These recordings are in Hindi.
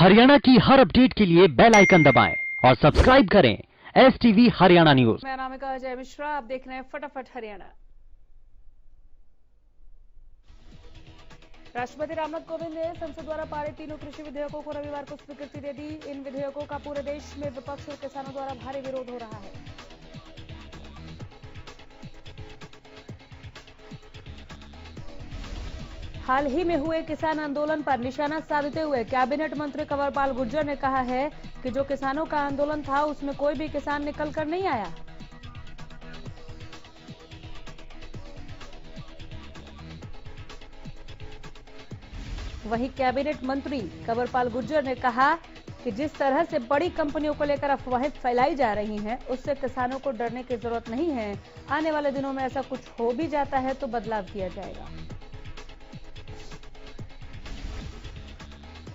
हरियाणा की हर अपडेट के लिए बेल आइकन दबाएं और सब्सक्राइब करें STV हरियाणा न्यूज। मेरा नाम है अजय मिश्रा, आप देख रहे हैं फटाफट हरियाणा। राष्ट्रपति रामनाथ कोविंद ने संसद द्वारा पारित तीनों कृषि विधेयकों को रविवार को स्वीकृति दे दी। इन विधेयकों का पूरे देश में विपक्ष और किसानों द्वारा भारी विरोध हो रहा है। हाल ही में हुए किसान आंदोलन पर निशाना साधते हुए कैबिनेट मंत्री कंवरपाल गुर्जर ने कहा है कि जो किसानों का आंदोलन था उसमें कोई भी किसान निकल कर नहीं आया। वहीं कैबिनेट मंत्री कंवरपाल गुर्जर ने कहा कि जिस तरह से बड़ी कंपनियों को लेकर अफवाहें फैलाई जा रही हैं, उससे किसानों को डरने की जरूरत नहीं है। आने वाले दिनों में ऐसा कुछ हो भी जाता है तो बदलाव किया जाएगा।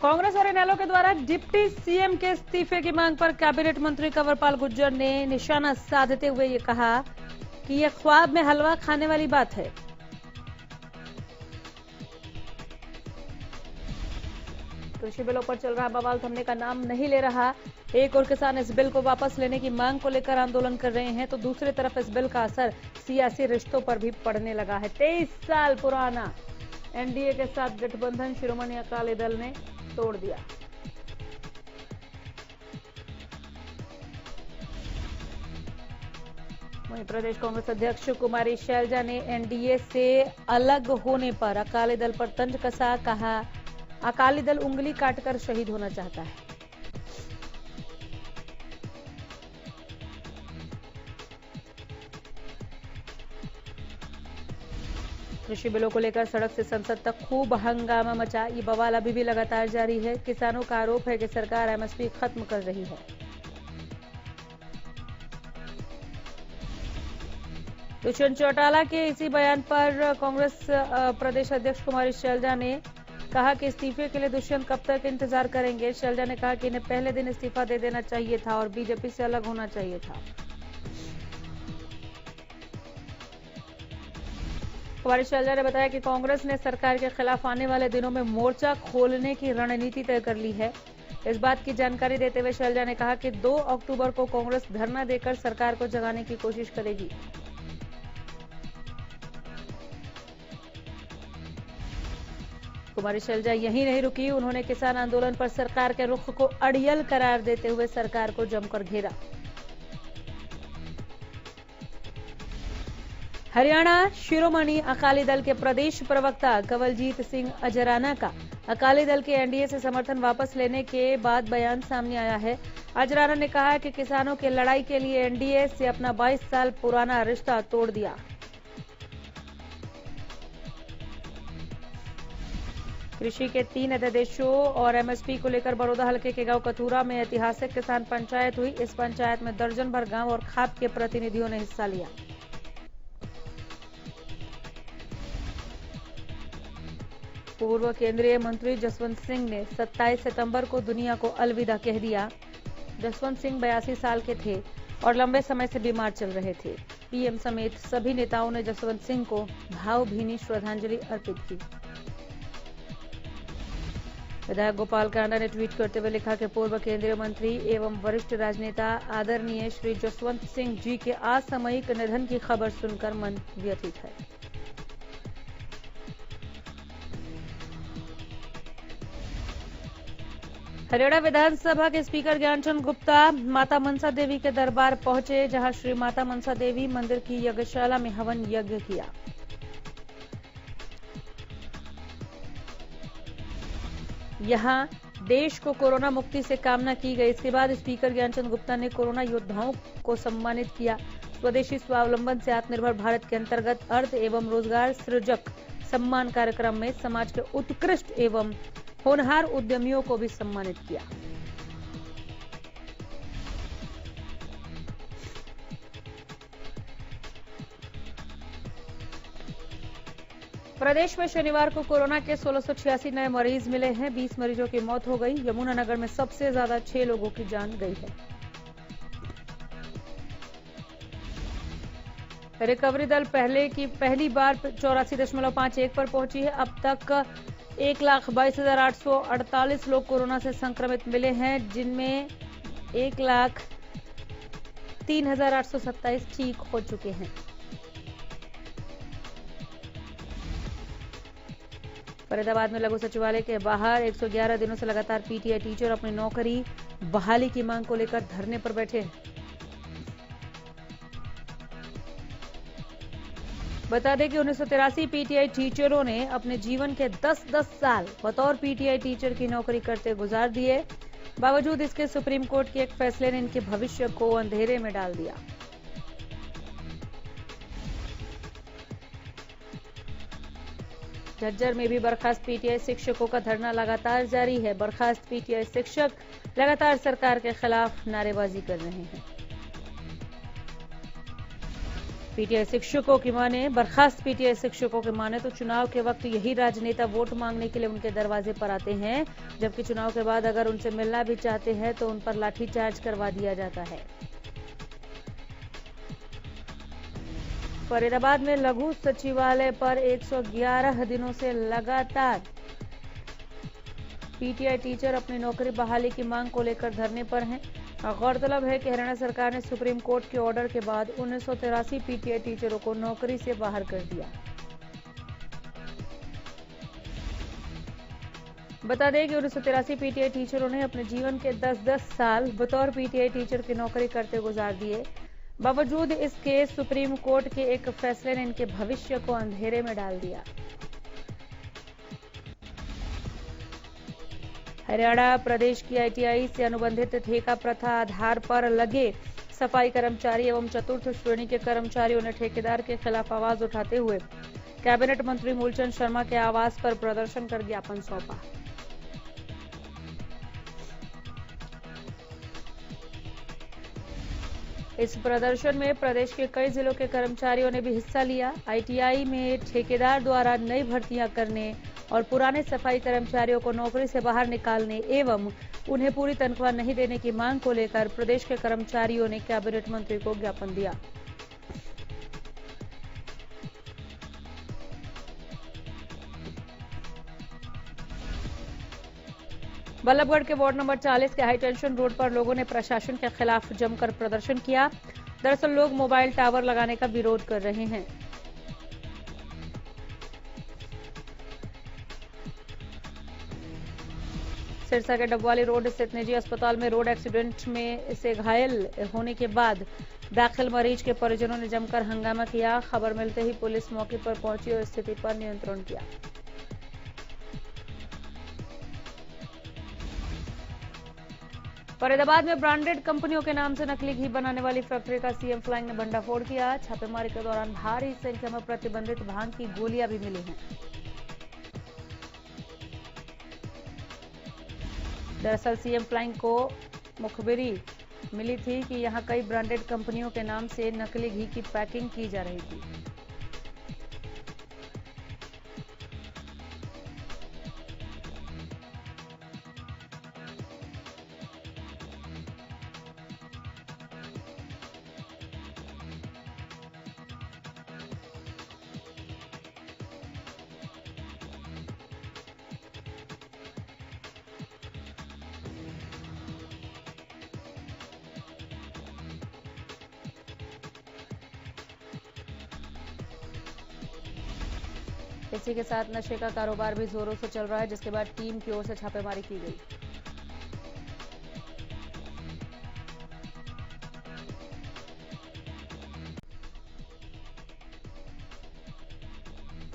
कांग्रेस और इनेलो के द्वारा डिप्टी सीएम के इस्तीफे की मांग पर कैबिनेट मंत्री कंवरपाल गुर्जर ने निशाना साधते हुए ये कहा कि यह ख्वाब में हलवा खाने वाली बात है। कृषि बिलों पर चल रहा बवाल थमने का नाम नहीं ले रहा। एक और किसान इस बिल को वापस लेने की मांग को लेकर आंदोलन कर रहे हैं, तो दूसरी तरफ इस बिल का असर सियासी रिश्तों पर भी पड़ने लगा है। 23 साल पुराना एनडीए के साथ गठबंधन शिरोमणि अकाली दल ने तोड़ दिया। वहीं प्रदेश कांग्रेस अध्यक्ष कुमारी शैलजा ने एनडीए से अलग होने पर अकाली दल पर तंज कसा। कहा, अकाली दल उंगली काटकर शहीद होना चाहता है। कृषि बिलों को लेकर सड़क से संसद तक खूब हंगामा मचा। ये बवाल अभी भी लगातार जारी है। किसानों का आरोप है कि सरकार एमएसपी खत्म कर रही है। दुष्यंत चौटाला के इसी बयान पर कांग्रेस प्रदेश अध्यक्ष कुमारी शैलजा ने कहा कि इस्तीफे के लिए दुष्यंत कब तक इंतजार करेंगे। शैलजा ने कहा कि इन्हें पहले दिन इस्तीफा दे देना चाहिए था और बीजेपी से अलग होना चाहिए था। कुमारी शैलजा ने बताया कि कांग्रेस ने सरकार के खिलाफ आने वाले दिनों में मोर्चा खोलने की रणनीति तय कर ली है। इस बात की जानकारी देते हुए शैलजा ने कहा कि 2 अक्टूबर को कांग्रेस धरना देकर सरकार को जगाने की कोशिश करेगी। कुमारी शैलजा यहीं नहीं रुकी, उन्होंने किसान आंदोलन पर सरकार के रुख को अड़ियल करार देते हुए सरकार को जमकर घेरा। हरियाणा शिरोमणि अकाली दल के प्रदेश प्रवक्ता कंवलजीत सिंह अजराना का अकाली दल के एनडीए से समर्थन वापस लेने के बाद बयान सामने आया है। अजराना ने कहा कि किसानों की लड़ाई के लिए एनडीए से अपना 22 साल पुराना रिश्ता तोड़ दिया। कृषि के 3 अध्यादेशों और एमएसपी को लेकर बड़ौदा हल्के के गांव कथूरा में ऐतिहासिक किसान पंचायत हुई। इस पंचायत में दर्जन भर गांव और खाप के प्रतिनिधियों ने हिस्सा लिया। पूर्व केंद्रीय मंत्री जसवंत सिंह ने 27 सितंबर को दुनिया को अलविदा कह दिया। जसवंत सिंह 82 साल के थे और लंबे समय से बीमार चल रहे थे। पीएम समेत सभी नेताओं ने जसवंत सिंह को भावभीनी श्रद्धांजलि अर्पित की। विधायक गोपाल कांडा ने ट्वीट करते हुए लिखा कि पूर्व केंद्रीय मंत्री एवं वरिष्ठ राजनेता आदरणीय श्री जसवंत सिंह जी के असामयिक निधन की खबर सुनकर मन व्यथित है। हरियाणा विधानसभा के स्पीकर ज्ञानचंद गुप्ता माता मनसा देवी के दरबार पहुंचे, जहां श्री माता मनसा देवी मंदिर की यज्ञशाला में हवन यज्ञ किया। यहां देश को कोरोना मुक्ति से कामना की गई। इसके बाद स्पीकर ज्ञानचंद गुप्ता ने कोरोना योद्धाओं को सम्मानित किया। स्वदेशी स्वावलंबन से आत्मनिर्भर भारत के अंतर्गत अर्थ एवं रोजगार सृजक सम्मान कार्यक्रम में समाज के उत्कृष्ट एवं होनहार उद्यमियों को भी सम्मानित किया। प्रदेश में शनिवार को कोरोना के 1686 नए मरीज मिले हैं। 20 मरीजों की मौत हो गई। यमुनानगर में सबसे ज्यादा 6 लोगों की जान गई है। रिकवरी दर पहली बार 84.51 पर पहुंची है। अब तक 1,22,848 लोग कोरोना से संक्रमित मिले हैं, जिनमें 1,03,827 ठीक हो चुके हैं। फरीदाबाद में लघु सचिवालय के बाहर 111 दिनों से लगातार पीटीआई टीचर अपनी नौकरी बहाली की मांग को लेकर धरने पर बैठे हैं। बता दें कि 1983 पीटीआई टीचरों ने अपने जीवन के 10-10 साल बतौर पीटीआई टीचर की नौकरी करते गुजार दिए। बावजूद इसके सुप्रीम कोर्ट के एक फैसले ने इनके भविष्य को अंधेरे में डाल दिया। झज्जर में भी बर्खास्त पीटीआई शिक्षकों का धरना लगातार जारी है। बर्खास्त पीटीआई शिक्षक लगातार सरकार के खिलाफ नारेबाजी कर रहे हैं। पीटीआई शिक्षकों की माने बर्खास्त पीटीआई शिक्षकों की माने तो चुनाव के वक्त यही राजनेता वोट मांगने के लिए उनके दरवाजे पर आते हैं, जबकि चुनाव के बाद अगर उनसे मिलना भी चाहते हैं तो उन पर लाठीचार्ज करवा दिया जाता है। फरीदाबाद में लघु सचिवालय पर 111 दिनों से लगातार पीटीआई टीचर अपनी नौकरी बहाली की मांग को लेकर धरने पर हैं। गौरतलब है कि हरियाणा सरकार ने सुप्रीम कोर्ट के ऑर्डर के बाद 1983 पीटीआई टीचरों को नौकरी से बाहर कर दिया। बता दें कि 1983 पीटीआई टीचरों ने अपने जीवन के 10-10 साल बतौर पीटीआई टीचर की नौकरी करते गुजार दिए। बावजूद इसके सुप्रीम कोर्ट के एक फैसले ने इनके भविष्य को अंधेरे में डाल दिया। हरियाणा प्रदेश की आईटीआई से अनुबंधित ठेका प्रथा आधार पर लगे सफाई कर्मचारी एवं चतुर्थ श्रेणी के कर्मचारियों ने ठेकेदार के खिलाफ आवाज उठाते हुए कैबिनेट मंत्री मूलचंद शर्मा के आवास पर प्रदर्शन कर ज्ञापन सौंपा। इस प्रदर्शन में प्रदेश के कई जिलों के कर्मचारियों ने भी हिस्सा लिया। आईटीआई में ठेकेदार द्वारा नई भर्तियां करने और पुराने सफाई कर्मचारियों को नौकरी से बाहर निकालने एवं उन्हें पूरी तनख्वाह नहीं देने की मांग को लेकर प्रदेश के कर्मचारियों ने कैबिनेट मंत्री को ज्ञापन दिया। बल्लभगढ़ के वार्ड नंबर 40 के हाई टेंशन रोड पर लोगों ने प्रशासन के खिलाफ जमकर प्रदर्शन किया। दरअसल लोग मोबाइल टावर लगाने का विरोध कर रहे हैं। सिरसा के डबवाली रोड स्थित निजी अस्पताल में रोड एक्सीडेंट में से घायल होने के बाद दाखिल मरीज के परिजनों ने जमकर हंगामा किया। खबर मिलते ही पुलिस मौके पर पहुंची और स्थिति पर नियंत्रण किया। फरीदाबाद में ब्रांडेड कंपनियों के नाम से नकली घी बनाने वाली फैक्ट्री का सीएम फ्लाइंग ने भंडाफोड़ किया। छापेमारी के दौरान भारी संख्या में प्रतिबंधित भांग की गोलियां भी मिली हैं। दरअसल सीएम फ्लाइंग को मुखबिरी मिली थी कि यहां कई ब्रांडेड कंपनियों के नाम से नकली घी की पैकिंग की जा रही थी। इसी के साथ नशे का कारोबार भी जोरों से चल रहा है, जिसके बाद टीम की ओर से छापेमारी की गई।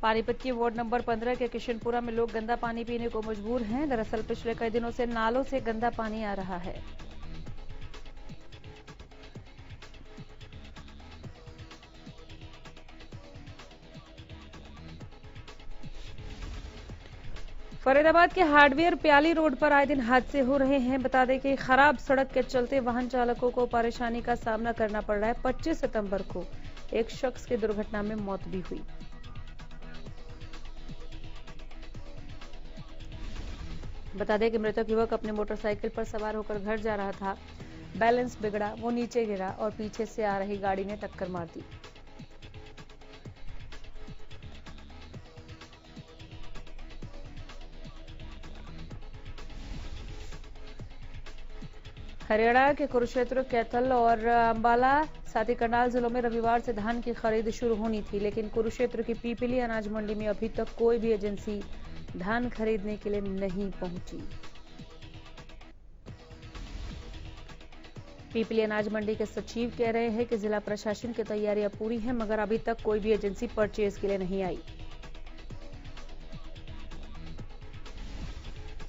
पानीपत के वार्ड नंबर 15 के किशनपुरा में लोग गंदा पानी पीने को मजबूर हैं। दरअसल पिछले कई दिनों से नालों से गंदा पानी आ रहा है। फरीदाबाद के हार्डवेयर प्याली रोड पर आए दिन हादसे हो रहे हैं। बता दें कि खराब सड़क के चलते वाहन चालकों को परेशानी का सामना करना पड़ रहा है। 25 सितंबर को एक शख्स की दुर्घटना में मौत भी हुई। बता दें कि मृतक युवक अपने मोटरसाइकिल पर सवार होकर घर जा रहा था। बैलेंस बिगड़ा, वो नीचे गिरा और पीछे से आ रही गाड़ी ने टक्कर मार दी। हरियाणा के कुरुक्षेत्र, कैथल और अंबाला साथ ही करनाल जिलों में रविवार से धान की खरीद शुरू होनी थी, लेकिन कुरुक्षेत्र की पीपली अनाज मंडी में अभी तक कोई भी एजेंसी धान खरीदने के लिए नहीं पहुंची। पीपली अनाज मंडी के सचिव कह रहे हैं कि जिला प्रशासन की तैयारियां पूरी हैं, मगर अभी तक कोई भी एजेंसी परचेज के लिए नहीं आई।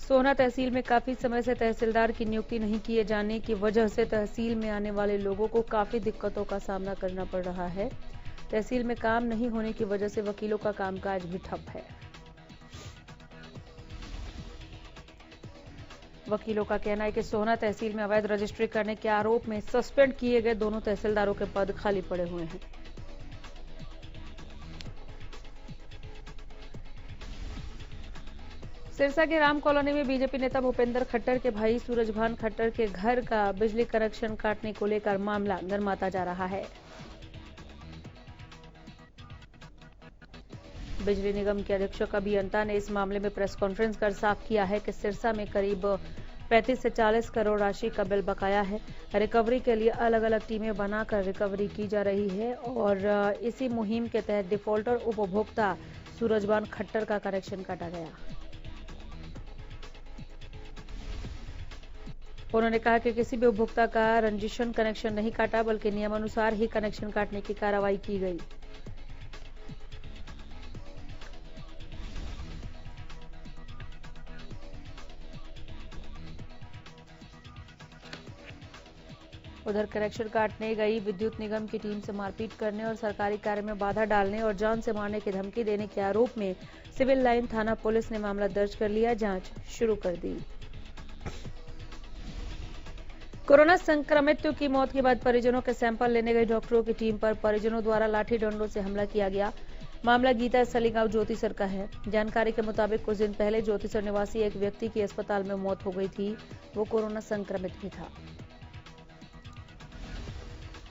सोहना तहसील में काफी समय से तहसीलदार की नियुक्ति नहीं किए जाने की वजह से तहसील में आने वाले लोगों को काफी दिक्कतों का सामना करना पड़ रहा है। तहसील में काम नहीं होने की वजह से वकीलों का कामकाज भी ठप है। वकीलों का कहना है कि सोहना तहसील में अवैध रजिस्ट्री करने के आरोप में सस्पेंड किए गए दोनों तहसीलदारों के पद खाली पड़े हुए हैं। सिरसा के राम कॉलोनी में बीजेपी नेता भूपेंद्र खट्टर के भाई सूरजभान खट्टर के घर का बिजली कनेक्शन काटने को लेकर मामला गरमाता जा रहा है। बिजली निगम के अधीक्षक अभियंता ने इस मामले में प्रेस कॉन्फ्रेंस कर साफ किया है कि सिरसा में करीब 35 से 40 करोड़ राशि का बिल बकाया है। रिकवरी के लिए अलग अलग टीमें बनाकर रिकवरी की जा रही है और इसी मुहिम के तहत डिफॉल्टर उपभोक्ता सूरजभान खट्टर का कनेक्शन काटा गया। उन्होंने कहा कि किसी भी उपभोक्ता का रंजिशन कनेक्शन नहीं काटा, बल्कि नियमानुसार ही कनेक्शन काटने की कार्रवाई की गई। उधर कनेक्शन काटने गई विद्युत निगम की टीम से मारपीट करने और सरकारी कार्य में बाधा डालने और जान से मारने की धमकी देने के आरोप में सिविल लाइन थाना पुलिस ने मामला दर्ज कर लिया, जांच शुरू कर दी। कोरोना संक्रमितों की मौत के बाद परिजनों के सैंपल लेने गई डॉक्टरों की टीम पर परिजनों द्वारा लाठी डंडों से हमला किया गया। मामला गीता स्थली गांव ज्योतिसर का है। जानकारी के मुताबिक कुछ दिन पहले ज्योतिसर निवासी एक व्यक्ति की अस्पताल में मौत हो गई थी। वो कोरोना संक्रमित भी था।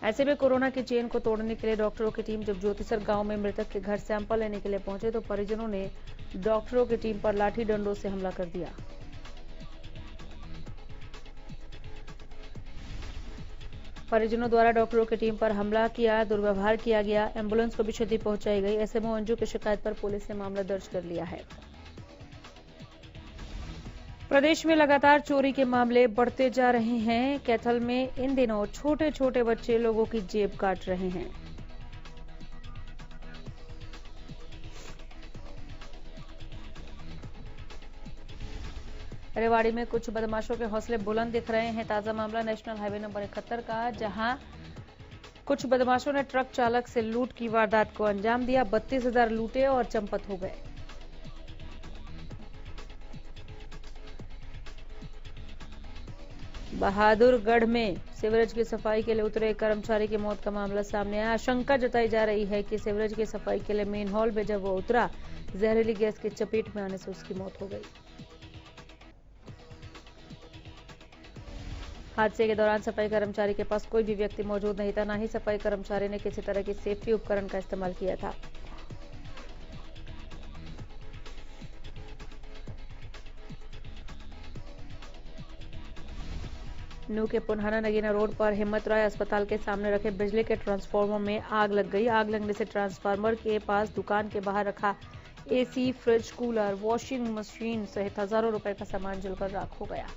ऐसे में कोरोना की चेन को तोड़ने के लिए डॉक्टरों की टीम जब ज्योतिसर गांव में मृतक के घर सैंपल लेने के लिए पहुंचे तो परिजनों ने डॉक्टरों की टीम पर लाठी डंडों से हमला कर दिया। परिजनों द्वारा डॉक्टरों की टीम पर हमला किया, दुर्व्यवहार किया गया, एम्बुलेंस को भी क्षति पहुंचाई गई। ऐसे में अंजू की शिकायत पर पुलिस ने मामला दर्ज कर लिया है। प्रदेश में लगातार चोरी के मामले बढ़ते जा रहे हैं। कैथल में इन दिनों छोटे छोटे बच्चे लोगों की जेब काट रहे हैं। रेवाड़ी में कुछ बदमाशों के हौसले बुलंद दिख रहे हैं। ताजा मामला नेशनल हाईवे नंबर 71 का, जहां कुछ बदमाशों ने ट्रक चालक से लूट की वारदात को अंजाम दिया। 32,000 लूटे और चंपत हो गए। बहादुरगढ़ में सीवरेज की सफाई के लिए उतरे एक कर्मचारी की मौत का मामला सामने आया। आशंका जताई जा रही है कि सीवरेज की सफाई के लिए मेन हॉल में जब वो उतरा, जहरीली गैस की चपेट में आने से उसकी मौत हो गई। हादसे के दौरान सफाई कर्मचारी के पास कोई भी व्यक्ति मौजूद नहीं था, न ही सफाई कर्मचारी ने किसी तरह की सेफ्टी उपकरण का इस्तेमाल किया था। नू के पुनहाना नगीना रोड पर हिम्मत राय अस्पताल के सामने रखे बिजली के ट्रांसफार्मर में आग लग गई। आग लगने से ट्रांसफार्मर के पास दुकान के बाहर रखा AC, fridge, cooler, washing machine सहित हजारों रुपए का सामान जलकर राख हो गया।